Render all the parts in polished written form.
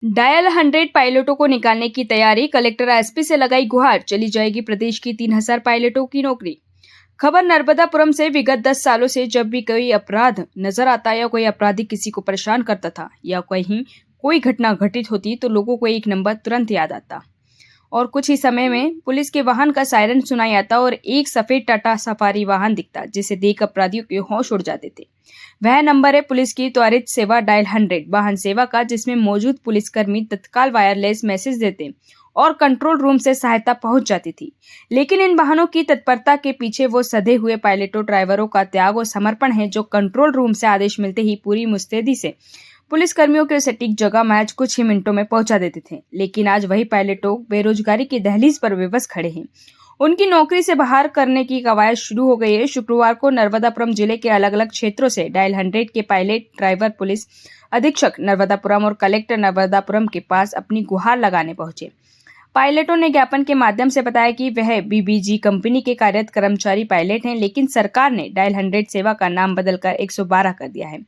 Dial 100 पायलटों को निकालने की तैयारी, कलेक्टर एसपी से लगाई गुहार, चली जाएगी प्रदेश की 3000 पायलटों की नौकरी। खबर नर्मदापुरम से। विगत 10 सालों से जब भी कोई अपराध नजर आता या कोई अपराधी किसी को परेशान करता था या कहीं कोई घटना घटित होती तो लोगों को एक नंबर तुरंत याद आता और कुछ ही समय में पुलिस के वाहन का सायरन सुनाई आता और एक सफेद टाटा सफारी वाहन दिखता जिसे देख अपराधियों के होश उड़ जाते थे। वह नंबर है पुलिस की त्वरित सेवा डायल 100 वाहन सेवा का, जिसमें मौजूद पुलिसकर्मी तत्काल वायरलेस मैसेज देते और कंट्रोल रूम से सहायता पहुंच जाती थी। लेकिन इन वाहनों की तत्परता के पीछे वो सधे हुए पायलटों ड्राइवरों का त्याग और समर्पण है, जो कंट्रोल रूम से आदेश मिलते ही पूरी मुस्तैदी से पुलिस कर्मियों के सटीक जगह महज कुछ ही मिनटों में पहुंचा देते थे। लेकिन आज वही पायलटों बेरोजगारी की दहलीज पर बेबस खड़े हैं। उनकी नौकरी से बाहर करने की कवायद शुरू हो गई है। शुक्रवार को नर्मदापुरम जिले के अलग अलग क्षेत्रों से डायल 100 के पायलट ड्राइवर पुलिस अधीक्षक नर्मदापुरम और कलेक्टर नर्मदापुरम के पास अपनी गुहार लगाने पहुंचे। पायलटों ने ज्ञापन के माध्यम से बताया कि वह बीबीजी कंपनी के कार्यरत कर्मचारी पायलट हैं, लेकिन सरकार ने डायल 100 सेवा का नाम बदलकर 112 कर दिया है।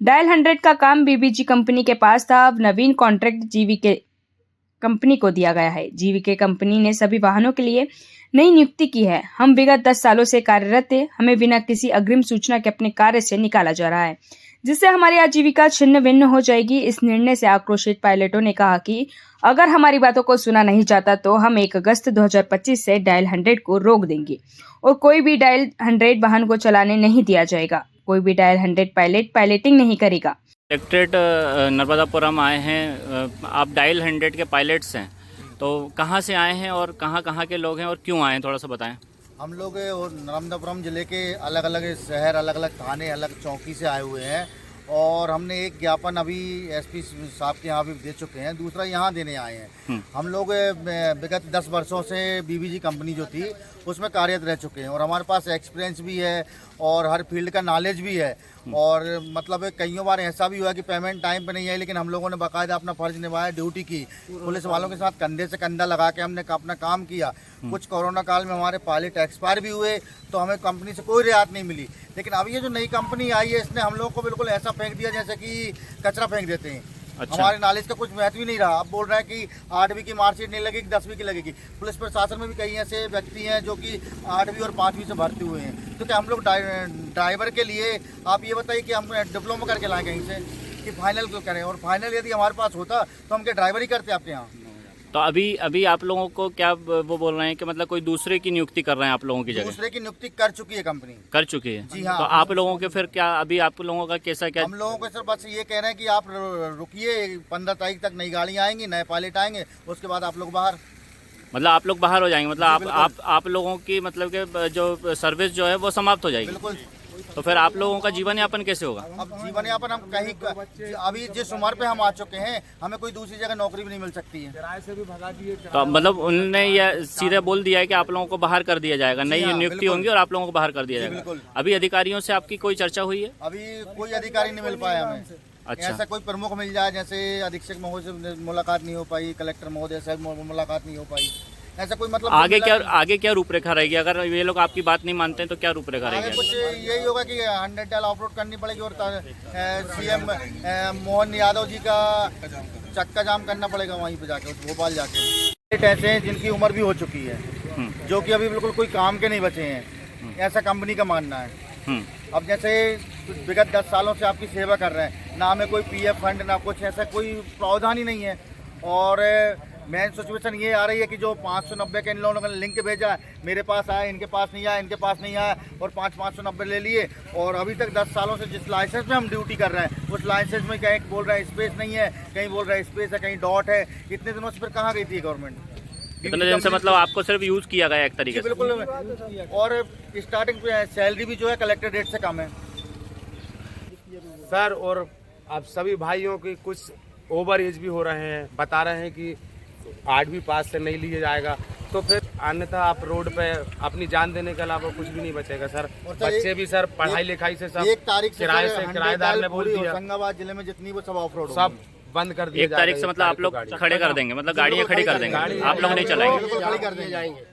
डायल 100 का काम बीबीजी कंपनी के पास था, अब नवीन कॉन्ट्रैक्ट जीवीके कंपनी को दिया गया है। जीवीके कंपनी ने सभी वाहनों के लिए नई नियुक्ति की है। हम विगत 10 सालों से कार्यरत थे, हमें बिना किसी अग्रिम सूचना के अपने कार्य से निकाला जा रहा है, जिससे हमारी आजीविका छिन्न भिन्न हो जाएगी। इस निर्णय से आक्रोशित पायलटों ने कहा कि अगर हमारी बातों को सुना नहीं जाता तो हम 1 अगस्त 2025 से डायल 100 को रोक देंगे और कोई भी डायल 100 वाहन को चलाने नहीं दिया जाएगा। कोई भी डायल 100 पायलट पायलटिंग नहीं करेगा। कलेक्ट्रेट नर्मदापुरम आए हैं, आप डायल 100 के पायलट्स हैं, तो कहाँ से आए हैं और कहाँ के लोग हैं और क्यों आए हैं, थोड़ा सा बताएं। हम लोग नर्मदापुरम ज़िले के अलग अलग शहर, अलग अलग थाने, अलग चौकी से आए हुए हैं और हमने एक ज्ञापन अभी एसपी साहब के यहाँ भी दे चुके हैं, दूसरा यहाँ देने आए हैं। हम लोग विगत 10 वर्षों से बीबीजी कंपनी जो थी उसमें कार्यरत रह चुके हैं और हमारे पास एक्सपीरियंस भी है और हर फील्ड का नॉलेज भी है। और मतलब कई बार ऐसा भी हुआ कि पेमेंट टाइम पे नहीं आई, लेकिन हम लोगों ने बाकायदा अपना फर्ज निभाया, ड्यूटी की, पुलिस वालों के साथ कंधे से कंधा लगा के हमने अपना काम किया। कुछ कोरोना काल में हमारे पायलट एक्सपायर भी हुए तो हमें कंपनी से कोई रियायत नहीं मिली। लेकिन अब ये जो नई कंपनी आई है इसने हम लोगों को बिल्कुल ऐसा फेंक दिया जैसे कि कचरा फेंक देते हैं। अच्छा। हमारे नॉलेज का कुछ महत्व ही नहीं रहा। अब बोल रहा है कि 8वीं की मार्कशीट नहीं लगेगी, 10वीं की लगेगी। पुलिस प्रशासन में भी कई ऐसे व्यक्ति हैं जो कि 8वीं और 5वीं से भर्ती हुए हैं। तो क्या हम लोग ड्राइवर के लिए आप ये बताइए कि हम डिप्लोमा करके लाएँ कहीं से कि फाइनल क्यों करें? और फाइनल यदि हमारे पास होता तो हम क्या ड्राइवर ही करते आपके यहाँ? तो अभी आप लोगों को क्या वो बोल रहे हैं कि मतलब कोई दूसरे की नियुक्ति कर रहे हैं आप लोगों की जगह? दूसरे की नियुक्ति कर चुकी है कंपनी। कर चुकी है? जी हाँ। तो आप लोगों के फिर क्या अभी आप लोगों का कैसा क्या? हम लोगों को सर बस ये कह रहे हैं कि आप रुकिए, 15 तारीख तक नई गाड़ियाँ आएंगी, नए पायलट आएंगे, उसके बाद आप लोग बाहर। मतलब आप लोग बाहर हो जाएंगे, मतलब आप लोगों की मतलब के जो सर्विस जो है वो समाप्त हो जाएगी? बिल्कुल। तो फिर आप लोगों का जीवन यापन कैसे होगा? अब जीवन यापन हम कहीं अभी जिस उम्र पे हम आ चुके हैं हमें कोई दूसरी जगह नौकरी भी नहीं मिल सकती है। किराए से भी भगा दिए। तो मतलब उन्होंने ये सीधे बोल दिया है कि आप लोगों को बाहर कर दिया जाएगा, नई नियुक्ति होंगी और आप लोगों को बाहर कर दिया जाएगा। अभी अधिकारियों से आपकी कोई चर्चा हुई है? अभी कोई अधिकारी नहीं मिल पाया हमें। अच्छा। ऐसा कोई प्रमुख मिल जाए, जैसे अधीक्षक महोदय से मुलाकात नहीं हो पाई, कलेक्टर महोदय से मुलाकात नहीं हो पाई, ऐसा कोई मतलब आगे क्या रूपरेखा रहेगी अगर ये लोग आपकी बात नहीं मानते हैं? तो क्या रूपरेखा रहेगी? कुछ यही होगा कि 100 डायल ऑफ रोड करनी पड़ेगी और सीएम मोहन यादव जी का चक्का जाम करना पड़ेगा वहीं पे जाके, भोपाल जाके। ऐसे हैं जिनकी उम्र भी हो चुकी है, जो कि अभी बिल्कुल कोई काम के नहीं बचे हैं, ऐसा कंपनी का मानना है। अब जैसे विगत 10 सालों से आपकी सेवा कर रहे हैं, ना हमें कोई पीएफ फंड ना कुछ, ऐसा कोई प्रावधान ही नहीं है। और मेन सिचुएशन ये आ रही है कि जो 590 के इन लोगों ने लिंक भेजा है, मेरे पास आया, इनके पास नहीं आया, इनके पास नहीं आया और 590 ले लिए। और अभी तक 10 सालों से जिस लाइसेंस में हम ड्यूटी कर रहे हैं उस लाइसेंस में कहीं बोल रहा है स्पेस नहीं है, कहीं बोल रहा है स्पेस है, कहीं डॉट है। इतने दिनों से फिर कहाँ गई थी गवर्नमेंट? इतने दिन से मतलब आपको सिर्फ यूज किया गया एक तरीके से? बिल्कुल। और स्टार्टिंग सैलरी भी जो है कलेक्टर रेट से कम है सर। और अब सभी भाइयों की कुछ ओवर एज भी हो रहे हैं, बता रहे हैं कि 8वीं पास से नहीं लिया जाएगा, तो फिर अन्यथा आप रोड पे अपनी जान देने के अलावा कुछ भी नहीं बचेगा सर। बच्चे भी सर पढ़ाई लिखाई से सब 1 तारीख से किराएदार ने बोल दिया होशंगाबाद जिले में जितनी वो सब ऑफ रोड सब बंद कर दिया। 1 तारीख से मतलब आप लोग खड़े कर देंगे, मतलब गाड़ियाँ खड़ी कर देंगे, आप लोग नहीं चलाएंगे?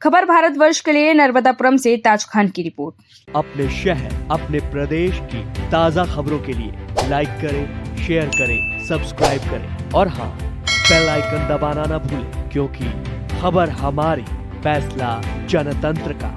खबर भारतवर्ष के लिए नर्मदापुरम से ताज खान की रिपोर्ट। अपने शहर, अपने प्रदेश की ताज़ा खबरों के लिए लाइक करें, शेयर करें, सब्सक्राइब करें और हाँ, बेल आइकन दबाना ना भूलें, क्योंकि खबर हमारी, फैसला जनतंत्र का।